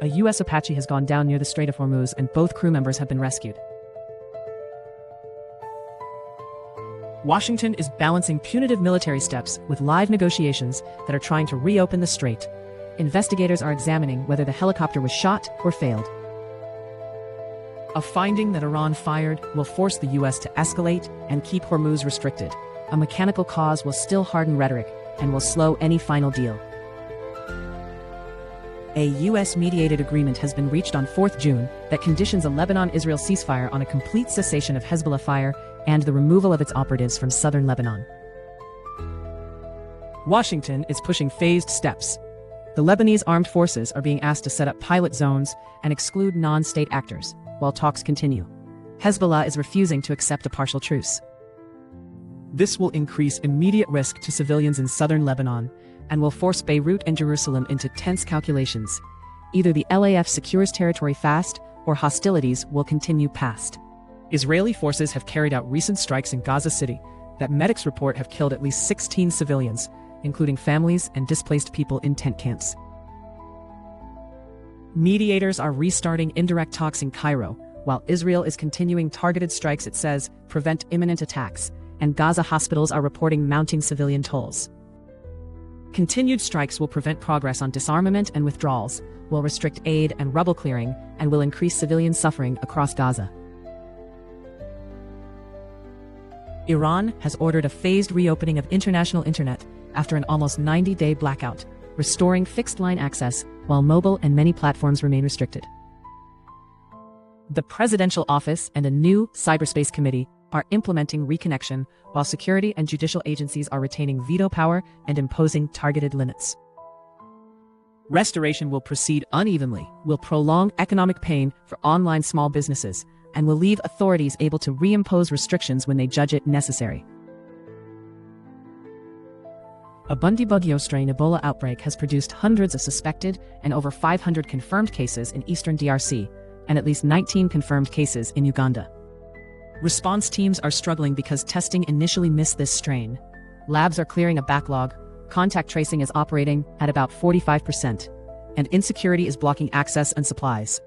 a U.S. Apache has gone down near the Strait of Hormuz and both crew members have been rescued. Washington is balancing punitive military steps with live negotiations that are trying to reopen the strait. Investigators are examining whether the helicopter was shot or failed. A finding that Iran fired will force the U.S. to escalate and keep Hormuz restricted. A mechanical cause will still harden rhetoric and will slow any final deal. A U.S.-mediated agreement has been reached on 4 June that conditions a Lebanon-Israel ceasefire on a complete cessation of Hezbollah fire and the removal of its operatives from southern Lebanon. Washington is pushing phased steps. The Lebanese armed forces are being asked to set up pilot zones and exclude non-state actors, while talks continue. Hezbollah is refusing to accept a partial truce. This will increase immediate risk to civilians in southern Lebanon and will force Beirut and Jerusalem into tense calculations. Either the LAF secures territory fast or hostilities will continue past. Israeli forces have carried out recent strikes in Gaza City that medics report have killed at least 16 civilians, including families and displaced people in tent camps. Mediators are restarting indirect talks in Cairo, while Israel is continuing targeted strikes it says prevent imminent attacks, and Gaza hospitals are reporting mounting civilian tolls. Continued strikes will prevent progress on disarmament and withdrawals, will restrict aid and rubble clearing, and will increase civilian suffering across Gaza. Iran has ordered a phased reopening of international internet after an almost 90-day blackout, restoring fixed-line access while mobile and many platforms remain restricted. The presidential office and a new cyberspace committee are implementing reconnection, while security and judicial agencies are retaining veto power and imposing targeted limits. Restoration will proceed unevenly, will prolong economic pain for online small businesses, and will leave authorities able to reimpose restrictions when they judge it necessary. A Bundibugyo strain Ebola outbreak has produced hundreds of suspected and over 500 confirmed cases in eastern DRC, and at least 19 confirmed cases in Uganda. Response teams are struggling because testing initially missed this strain. Labs are clearing a backlog, contact tracing is operating at about 45%, and insecurity is blocking access and supplies.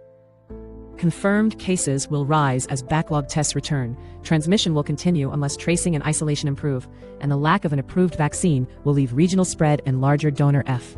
Confirmed cases will rise as backlog tests return, transmission will continue unless tracing and isolation improve, and the lack of an approved vaccine will leave regional spread and larger donor F.